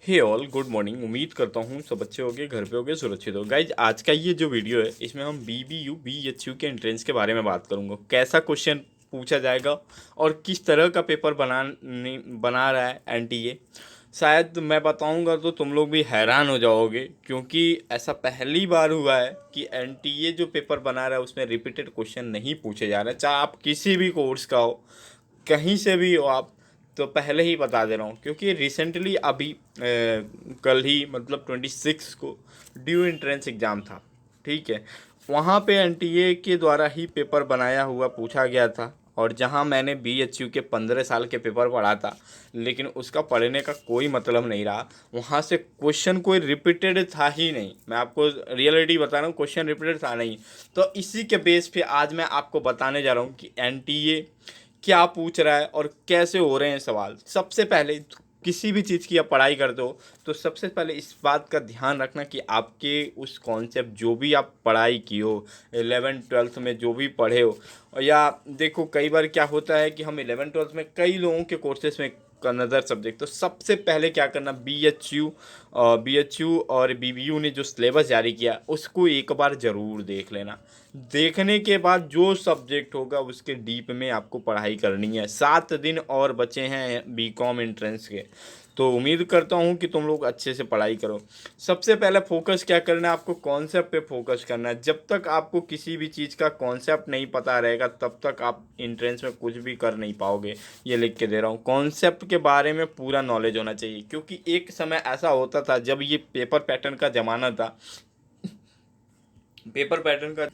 हे all good morning. उम्मीद करता हूँ सब अच्छे होंगे, घर पे होंगे, सुरक्षित हो। गाइज आज का ये जो वीडियो है इसमें हम BBU BHU के एंट्रेंस के बारे में बात करूँगा। कैसा क्वेश्चन पूछा जाएगा और किस तरह का पेपर बना रहा है NTA। शायद मैं बताऊंगा तो तुम लोग भी हैरान हो जाओगे, क्योंकि ऐसा पहली बार हुआ है कि NTA जो पेपर बना रहा है उसमें रिपीटेड क्वेश्चन नहीं पूछे जा रहे हैं। चाहे आप किसी भी कोर्स का हो, कहीं से भी हो आप, तो पहले ही बता दे रहा हूँ। क्योंकि रिसेंटली अभी कल ही मतलब 26 को ड्यू एंट्रेंस एग्ज़ाम था। ठीक है, वहाँ पे NTA के द्वारा ही पेपर बनाया हुआ पूछा गया था। और जहाँ मैंने BHU के 15 साल के पेपर पढ़ा था, लेकिन उसका पढ़ने का कोई मतलब नहीं रहा। वहाँ से क्वेश्चन कोई रिपीटेड था ही नहीं। मैं आपको रियलिटी बता रहा हूँ, क्वेश्चन रिपीटेड था नहीं। तो इसी के बेस पे आज मैं आपको बताने जा रहा हूँ कि NTA क्या पूछ रहा है और कैसे हो रहे हैं सवाल। सबसे पहले किसी भी चीज़ की आप पढ़ाई करते हो तो सबसे पहले इस बात का ध्यान रखना कि आपके उस कॉन्सेप्ट जो भी आप पढ़ाई की हो, 11th 12th में जो भी पढ़े हो। या देखो, कई बार क्या होता है कि हम 11th 12th में कई लोगों के कोर्सेज में नज़र सब्जेक्ट, तो सबसे पहले क्या करना, BHU और BBU ने जो सिलेबस जारी किया उसको एक बार ज़रूर देख लेना। देखने के बाद जो सब्जेक्ट होगा उसके डीप में आपको पढ़ाई करनी है। 7 दिन और बचे हैं BCom एंट्रेंस के, तो उम्मीद करता हूँ कि तुम लोग अच्छे से पढ़ाई करो। सबसे पहले फोकस क्या करना है, आपको कॉन्सेप्ट पे फोकस करना है। जब तक आपको किसी भी चीज़ का कॉन्सेप्ट नहीं पता रहेगा तब तक आप एंट्रेंस में कुछ भी कर नहीं पाओगे। ये लिख के दे रहा हूँ, कॉन्सेप्ट के बारे में पूरा नॉलेज होना चाहिए। क्योंकि एक समय ऐसा होता था जब ये पेपर पैटर्न का ज़माना था, पेपर पैटर्न का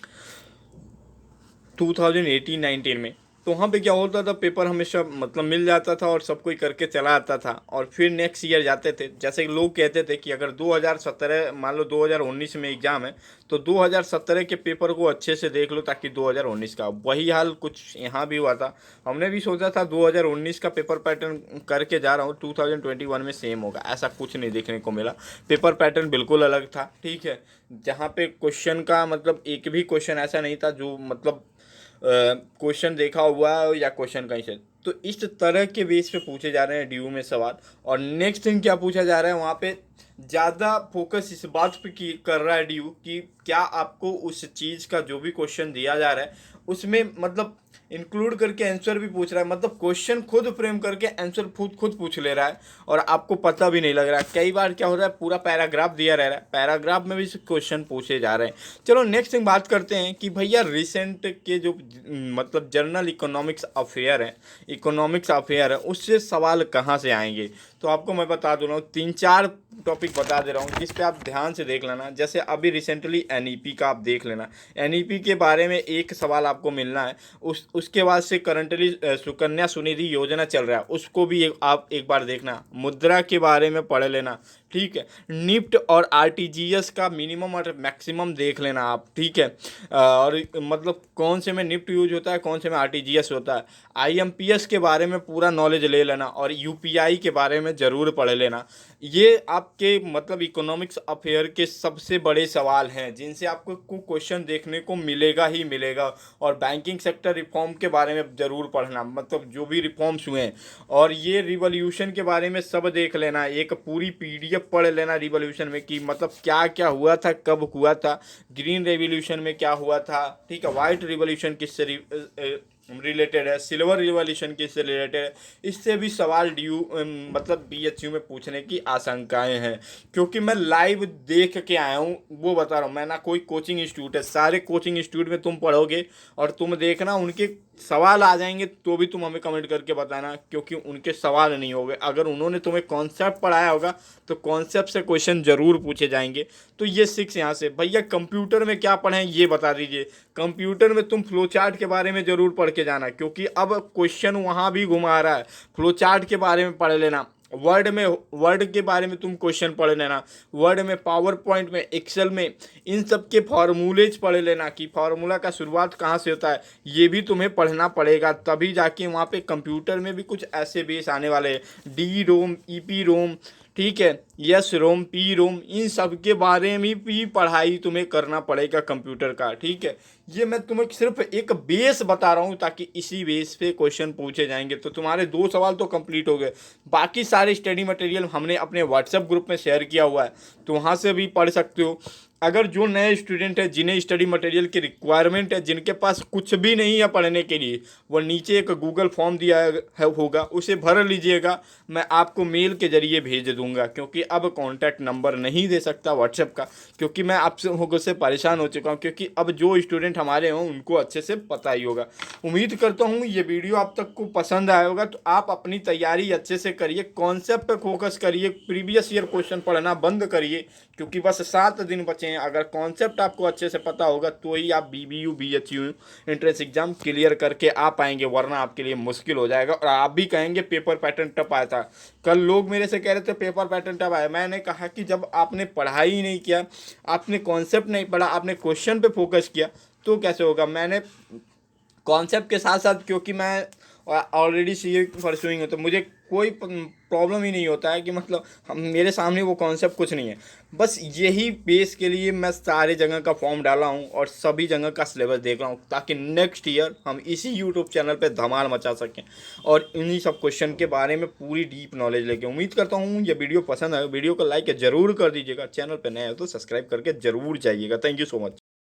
2018-19 में, तो वहाँ पे क्या होता था, पेपर हमेशा मतलब मिल जाता था और सब कोई करके चला आता था और फिर नेक्स्ट ईयर जाते थे। जैसे लोग कहते थे कि अगर 2017 मान लो 2019 में एग्ज़ाम है तो 2017 के पेपर को अच्छे से देख लो ताकि 2019 का। वही हाल कुछ यहाँ भी हुआ था। हमने भी सोचा था 2019 का पेपर पैटर्न करके जा रहा हूँ, 2021 में सेम होगा। ऐसा कुछ नहीं देखने को मिला। पेपर पैटर्न बिल्कुल अलग था। ठीक है, जहाँ पे क्वेश्चन का मतलब एक भी क्वेश्चन ऐसा नहीं था जो मतलब क्वेश्चन देखा हुआ है या क्वेश्चन कहीं से। तो इस तरह के बेस पे पूछे जा रहे हैं ड्यू में सवाल। और नेक्स्ट थिंग क्या पूछा जा रहा है वहाँ पे, ज़्यादा फोकस इस बात पे की कर रहा है ड्यू कि क्या आपको उस चीज़ का जो भी क्वेश्चन दिया जा रहा है उसमें मतलब इंक्लूड करके आंसर भी पूछ रहा है। मतलब क्वेश्चन खुद फ्रेम करके आंसर खुद खुद पूछ ले रहा है और आपको पता भी नहीं लग रहा है। कई बार क्या हो रहा है, पूरा पैराग्राफ दिया रह रहा है, पैराग्राफ में भी क्वेश्चन पूछे जा रहे हैं। चलो नेक्स्ट थिंग बात करते हैं कि भैया रिसेंट के जो मतलब जर्नल इकोनॉमिक्स अफेयर है उससे सवाल कहाँ से आएंगे। तो आपको मैं बता दे रहा हूँ, 3-4 टॉपिक बता दे रहा हूँ जिस पे आप ध्यान से देख लेना। जैसे अभी रिसेंटली NEP का आप देख लेना, NEP के बारे में एक सवाल आपको मिलना है। उसके बाद से करंटली सुकन्या सुनिधि योजना चल रहा है, उसको भी आप एक बार देखना। मुद्रा के बारे में पढ़ लेना। ठीक है, निफ्ट और RTGS का मिनिमम और मैक्सिमम देख लेना आप। ठीक है, और मतलब कौन से में निफ्ट यूज होता है, कौन से में RTGS होता है। IMPS के बारे में पूरा नॉलेज ले लेना और UPI के बारे में ज़रूर पढ़ लेना। ये आपके मतलब इकोनॉमिक्स अफेयर के सबसे बड़े सवाल हैं जिनसे आपको क्वेश्चन देखने को मिलेगा ही मिलेगा। और बैंकिंग सेक्टर रिफॉर्म के बारे में ज़रूर पढ़ना, मतलब जो भी रिफॉर्म्स हुए हैं। और ये रिवॉल्यूशन के बारे में सब देख लेना, एक पूरी PDF पढ़ लेना रिवॉल्यूशन में कि मतलब क्या क्या हुआ था, कब हुआ था, ग्रीन रेवोल्यूशन में क्या हुआ था। ठीक है, वाइट रिवॉल्यूशन किससे रिलेटेड है, सिल्वर रिवॉल्यूशन किससे रिलेटेड है। इससे भी सवाल ड्यू मतलब BHU में पूछने की आशंकाएं हैं। क्योंकि मैं लाइव देख के आया हूँ, वो बता रहा हूँ। मैं ना कोई कोचिंग इंस्टीट्यूट है, सारे कोचिंग इंस्टीट्यूट में तुम पढ़ोगे और तुम देखना उनके सवाल आ जाएंगे तो भी तुम हमें कमेंट करके बताना, क्योंकि उनके सवाल नहीं होंगे। अगर उन्होंने तुम्हें कॉन्सेप्ट पढ़ाया होगा तो कॉन्सेप्ट से क्वेश्चन जरूर पूछे जाएंगे। तो ये 6 यहाँ से। भैया कंप्यूटर में क्या पढ़ें ये बता दीजिए। कंप्यूटर में तुम फ्लो चार्ट के बारे में जरूर पढ़ के जाना, क्योंकि अब क्वेश्चन वहाँ भी घुमा रहा है। फ्लो चार्ट के बारे में पढ़ लेना। वर्ड के बारे में तुम क्वेश्चन पढ़ लेना। वर्ड में, पावर पॉइंट में, एक्सेल में, इन सब के फार्मूलेज पढ़ लेना कि फार्मूला का शुरुआत कहाँ से होता है। ये भी तुम्हें पढ़ना पड़ेगा, तभी जाके वहाँ पे कंप्यूटर में भी कुछ ऐसे बेस आने वाले हैं। DROM, EPROM, ठीक है, यस रोम, पी रोम, इन सब के बारे में भी पढ़ाई तुम्हें करना पड़ेगा कंप्यूटर का, ठीक है। ये मैं तुम्हें सिर्फ एक बेस बता रहा हूँ ताकि इसी बेस पे क्वेश्चन पूछे जाएंगे। तो तुम्हारे 2 सवाल तो कंप्लीट हो गए। बाकी सारे स्टडी मटेरियल हमने अपने व्हाट्सएप ग्रुप में शेयर किया हुआ है, तो वहाँ से भी पढ़ सकते हो। अगर जो नए स्टूडेंट है जिन्हें स्टडी मटेरियल की रिक्वायरमेंट है, जिनके पास कुछ भी नहीं है पढ़ने के लिए, वो नीचे एक गूगल फॉर्म दिया है होगा, उसे भर लीजिएगा। मैं आपको मेल के ज़रिए भेज दूंगा, क्योंकि अब कॉन्टैक्ट नंबर नहीं दे सकता व्हाट्सएप का, क्योंकि मैं आपसे होकर से परेशान हो चुका हूँ। क्योंकि अब जो स्टूडेंट हमारे हों उनको अच्छे से पता ही होगा। उम्मीद करता हूँ ये वीडियो आप तक को पसंद आया होगा। तो आप अपनी तैयारी अच्छे से करिए, कॉन्सेप्ट पे फोकस करिए, प्रीवियस ईयर क्वेश्चन पढ़ना बंद करिए, क्योंकि बस 7 दिन बचे हैं। अगर कॉन्सेप्ट आपको अच्छे से पता होगा तो ही आप BBU BHU entrance exam clear करके आ पाएंगे, वरना आपके लिए मुश्किल हो जाएगा। और आप भी कहेंगे पेपर पैटर्न टफ आया था। कल लोग मेरे से कह रहे थे पेपर पैटर्न टफ आया। मैंने कहा कि जब आपने पढ़ाई ही नहीं किया, आपने कॉन्सेप्ट नहीं पढ़ा, आपने क्वेश्चन पे फोकस किया, तो कैसे होगा। मैंने कॉन्सेप्ट के साथ साथ, क्योंकि मैं ऑलरेडी CA परसुइंग हूँ, तो मुझे कोई प्रॉब्लम ही नहीं होता है कि मतलब हम मेरे सामने वो कॉन्सेप्ट कुछ नहीं है। बस यही बेस के लिए मैं सारे जगह का फॉर्म डाला हूँ और सभी जगह का सिलेबस देख रहा हूँ, ताकि नेक्स्ट ईयर हम इसी यूट्यूब चैनल पे धमाल मचा सकें और इन्हीं सब क्वेश्चन के बारे में पूरी डीप नॉलेज लेके। उम्मीद करता हूँ ये वीडियो पसंद आए। वीडियो को लाइक ज़रूर कर दीजिएगा, चैनल पर नए हो तो सब्सक्राइब करके ज़रूर जाइएगा। Thank you so much.